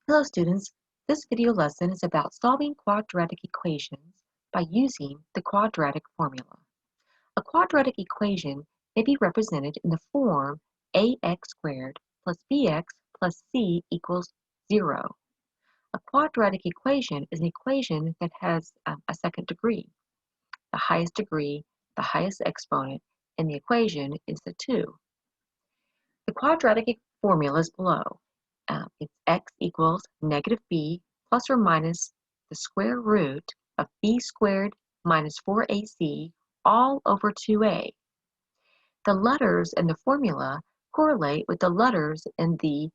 Hello students, this video lesson is about solving quadratic equations by using the quadratic formula. A quadratic equation may be represented in the form ax squared plus bx plus c equals 0. A quadratic equation is an equation that has a second degree. The highest degree, the highest exponent, in the equation is the 2. The quadratic formula is below. It's x equals negative b plus or minus the square root of b squared minus 4ac all over 2a. The letters in the formula correlate with the letters in the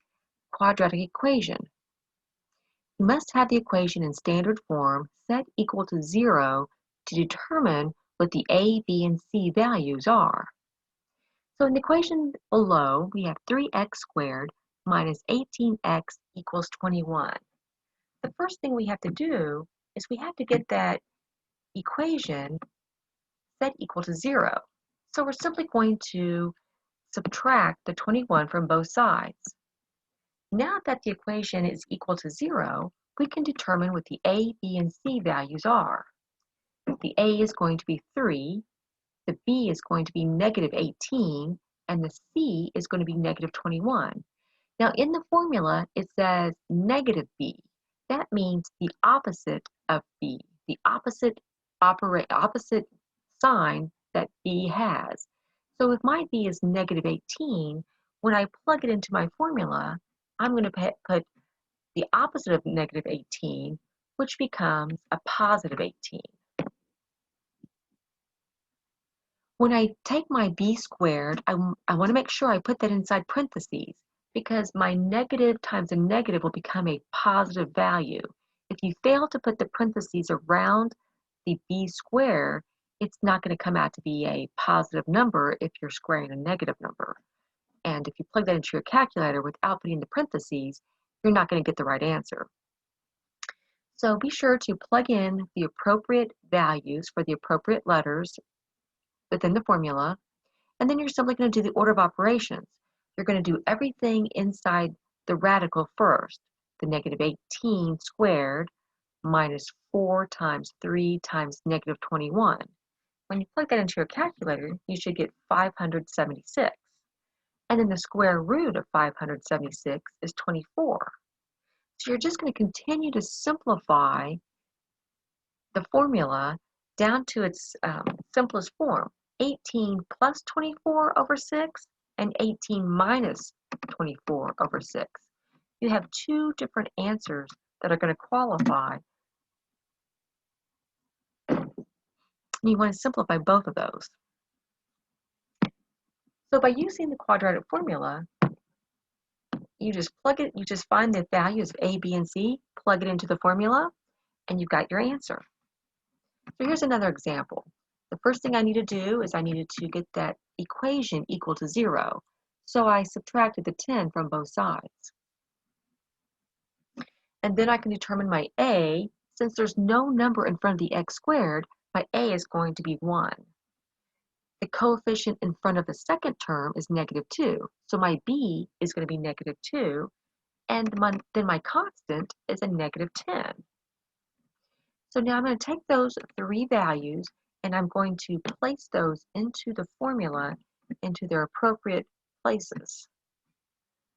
quadratic equation. You must have the equation in standard form set equal to 0 to determine what the a, b, and c values are. So in the equation below, we have 3x squared minus 18x equals 21. The first thing we have to do is we have to get that equation set equal to 0. So we're simply going to subtract the 21 from both sides. Now that the equation is equal to 0, we can determine what the a, b, and c values are. The a is going to be 3, the b is going to be negative 18, and the c is going to be negative 21. Now in the formula, it says negative b. That means the opposite of b, the opposite sign that b has. So if my b is negative 18, when I plug it into my formula, I'm going to put the opposite of negative 18, which becomes a positive 18. When I take my b squared, I want to make sure I put that inside parentheses because my negative times a negative will become a positive value. If you fail to put the parentheses around the b squared, it's not going to come out to be a positive number if you're squaring a negative number. And if you plug that into your calculator without putting the parentheses, you're not going to get the right answer. So be sure to plug in the appropriate values for the appropriate letters within the formula, and then you're simply going to do the order of operations. You're going to do everything inside the radical first, the negative 18 squared minus 4 times 3 times negative 21. When you plug that into your calculator, you should get 576. And then the square root of 576 is 24. So you're just going to continue to simplify the formula down to its simplest form. 18 plus 24 over 6 and 18 minus 24 over 6. You have two different answers that are going to qualify. You want to simplify both of those. So by using the quadratic formula, you just find the values of a, b, and c, plug it into the formula, and you've got your answer. So here's another example. The first thing I need to do is I needed to get that equation equal to 0. So I subtracted the 10 from both sides. And then I can determine my a. Since there's no number in front of the x squared, my a is going to be 1. The coefficient in front of the second term is negative 2. So my b is going to be negative 2. And then my constant is a negative 10. So now I'm going to take those three values and I'm going to place those into the formula into their appropriate places.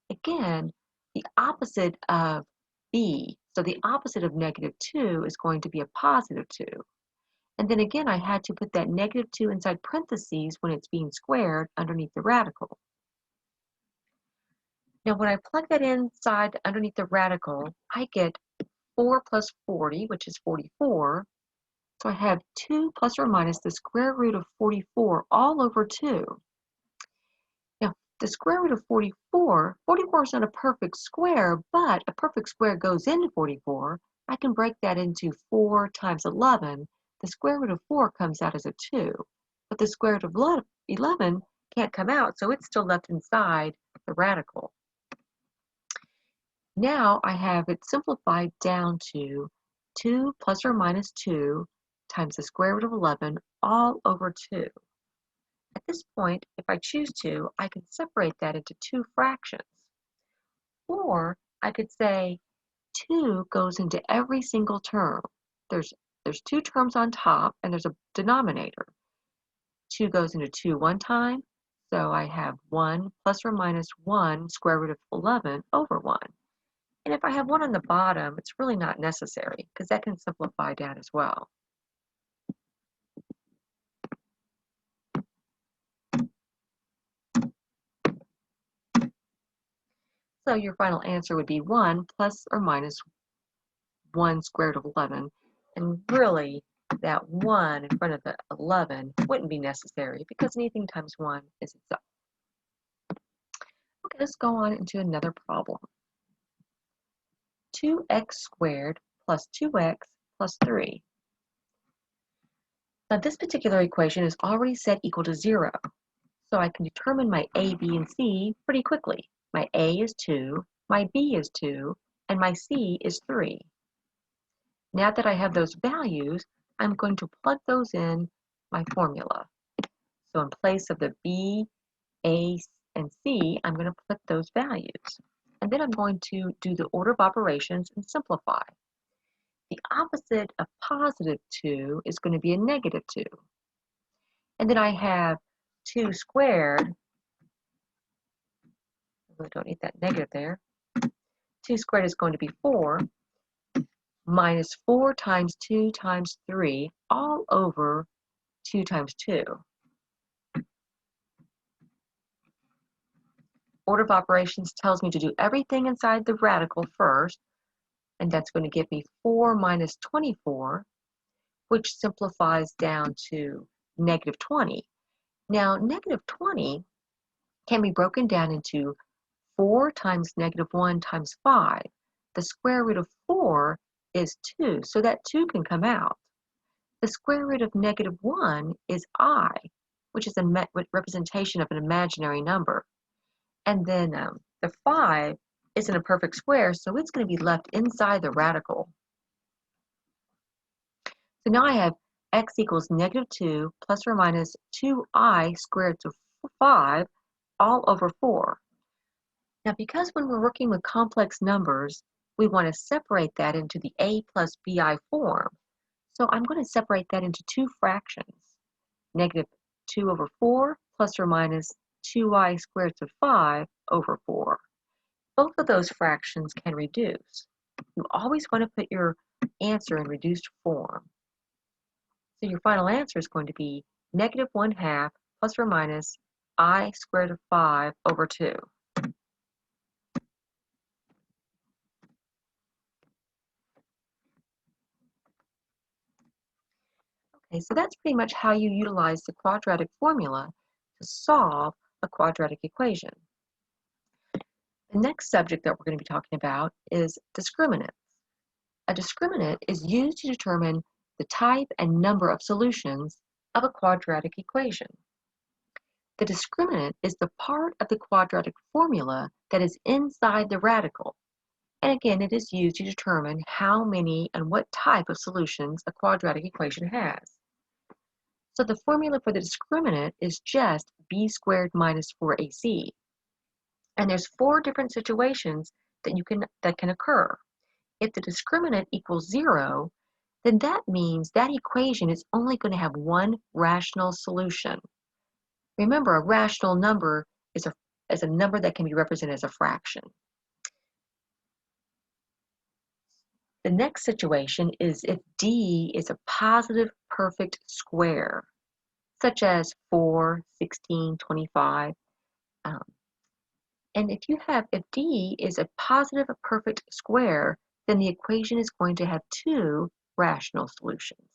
Again, the opposite of b, so the opposite of negative 2 is going to be a positive 2. And then again, I had to put that negative 2 inside parentheses when it's being squared underneath the radical. Now when I plug that inside underneath the radical, I get 4 plus 40, which is 44. So I have 2 plus or minus the square root of 44 all over 2. Now, the square root of 44 is not a perfect square, but a perfect square goes into 44. I can break that into 4 times 11. The square root of 4 comes out as a 2. But the square root of 11 can't come out, so it's still left inside the radical. Now I have it simplified down to 2 plus or minus 2 times the square root of 11 all over 2. At this point, if I choose to, I can separate that into two fractions. Or I could say 2 goes into every single term. There's 2 terms on top, and there's a denominator. 2 goes into 2 one time, so I have 1 plus or minus 1 square root of 11 over 1. And if I have 1 on the bottom, it's really not necessary, because that can simplify down as well. So your final answer would be 1 plus or minus 1 square root of 11. And really, that 1 in front of the 11 wouldn't be necessary because anything times 1 is itself. Okay, let's go on into another problem. 2x squared plus 2x plus 3. Now this particular equation is already set equal to 0. So I can determine my a, b, and c pretty quickly. My a is 2, my b is 2, and my c is 3. Now that I have those values, I'm going to plug those in my formula. So in place of the b, a, and c, I'm going to put those values. And then I'm going to do the order of operations and simplify. The opposite of positive 2 is going to be a negative 2. And then I have 2 squared. I don't need that negative there. 2 squared is going to be 4 minus 4 times 2 times 3 all over 2 times 2. Order of operations tells me to do everything inside the radical first, and that's going to give me 4 minus 24, which simplifies down to negative 20. Now, negative 20 can be broken down into 4 times negative 1 times 5. The square root of 4 is 2, so that 2 can come out. The square root of negative 1 is I, which is a representation of an imaginary number. And then the 5 isn't a perfect square, so it's going to be left inside the radical. So now I have x equals negative 2 plus or minus 2i squared to 5 all over 4. Now, because when we're working with complex numbers, we want to separate that into the a plus bi form. So I'm going to separate that into 2 fractions. Negative 2 over 4 plus or minus 2i squared to 5 over 4. Both of those fractions can reduce. You always want to put your answer in reduced form. So your final answer is going to be negative 1/2 plus or minus I squared of 5 over 2. Okay, so that's pretty much how you utilize the quadratic formula to solve a quadratic equation. The next subject that we're going to be talking about is discriminants. A discriminant is used to determine the type and number of solutions of a quadratic equation. The discriminant is the part of the quadratic formula that is inside the radical. And again, it is used to determine how many and what type of solutions a quadratic equation has. So the formula for the discriminant is just b squared minus 4ac. And there's 4 different situations that can occur. If the discriminant equals 0, then that means that equation is only going to have one rational solution. Remember, a rational number is a number that can be represented as a fraction. The next situation is if D is a positive perfect square, such as 4, 16, 25. And if D is a positive perfect square, then the equation is going to have 2 rational solutions.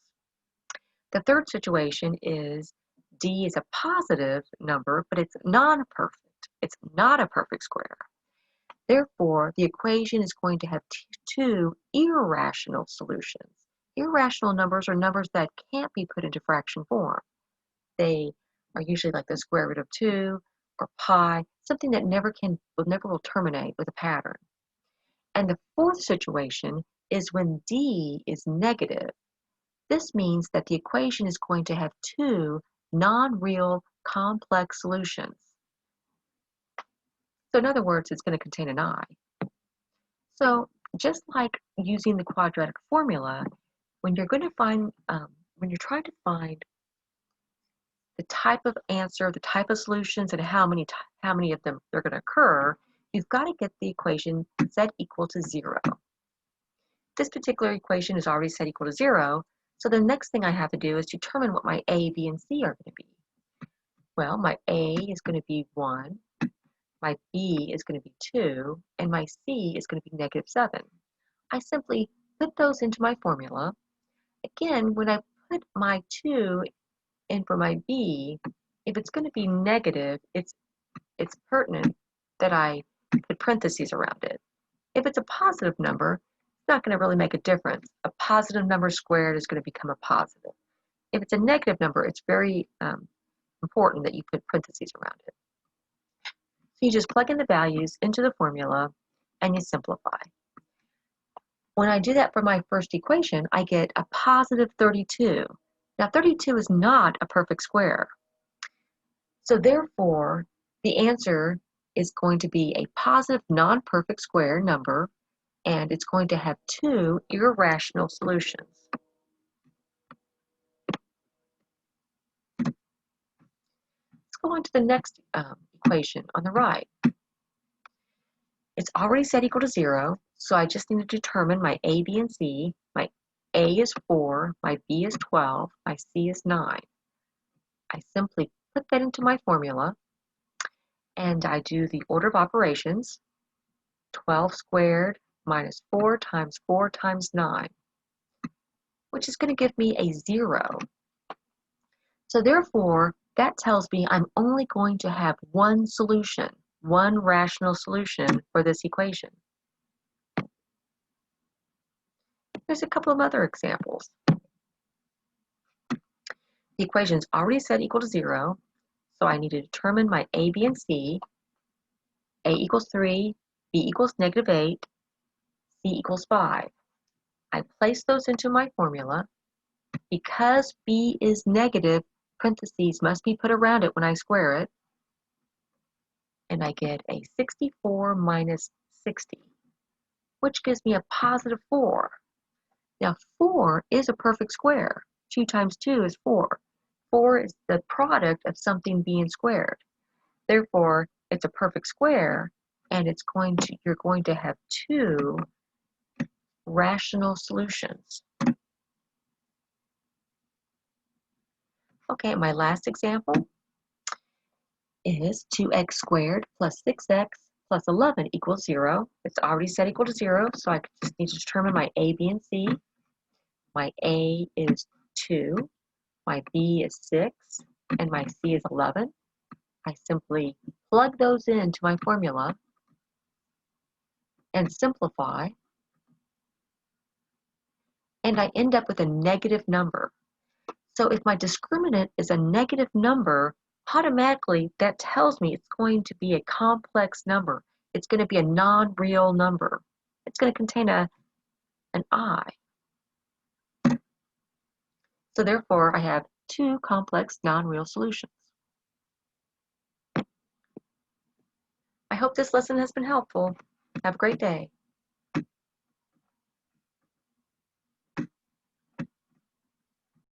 The third situation is D is a positive number, but it's non-perfect. It's not a perfect square. Therefore, the equation is going to have 2 irrational solutions. Irrational numbers are numbers that can't be put into fraction form. They are usually like the square root of 2 or pi, something that never will terminate with a pattern. And the fourth situation is when D is negative. This means that the equation is going to have 2 non-real complex solutions. So in other words, it's going to contain an I. So just like using the quadratic formula, when you're going to find, when you're trying to find the type of answer, the type of solutions, and how many of them are going to occur, you've got to get the equation z equal to 0. This particular equation is already set equal to 0, so the next thing I have to do is determine what my a, b, and c are going to be. Well, my a is going to be 1, my b is going to be 2, and my c is going to be -7. I simply put those into my formula. Again, when I put my 2 in for my b, if it's going to be negative, it's pertinent that I put parentheses around it. If it's a positive number, it's not going to really make a difference. A positive number squared is going to become a positive. If it's a negative number, it's very important that you put parentheses around it. So you just plug in the values into the formula and you simplify. When I do that for my first equation, I get a positive 32. Now 32 is not a perfect square. So therefore, the answer is going to be a positive non-perfect square number, and it's going to have 2 irrational solutions. Let's go on to the next equation on the right. It's already set equal to 0, so I just need to determine my a, b, and c. My a is 4, my b is 12, my c is 9. I simply put that into my formula, and I do the order of operations. 12 squared minus 4 times 4 times 9, which is going to give me a 0. So therefore, that tells me I'm only going to have one solution, one rational solution for this equation. There's a couple of other examples. The equation is already set equal to 0, so I need to determine my a, b, and c. A equals 3, b equals -8, c equals 5. I place those into my formula. Because b is negative, parentheses must be put around it when I square it. And I get a 64 minus 60, which gives me a positive 4. Now 4 is a perfect square. 2 times 2 is 4. 4 is the product of something being squared. Therefore, it's a perfect square, and you're going to have 2 rational solutions. Okay, my last example is 2x squared plus 6x plus 11 equals 0. It's already set equal to 0, so I just need to determine my a, b, and c. My a is 2, my b is 6, and my c is 11. I simply plug those into my formula and simplify, and I end up with a negative number. So if my discriminant is a negative number, automatically that tells me it's going to be a complex number. It's going to be a non-real number. It's going to contain an I. So therefore, I have 2 complex non-real solutions. I hope this lesson has been helpful. Have a great day.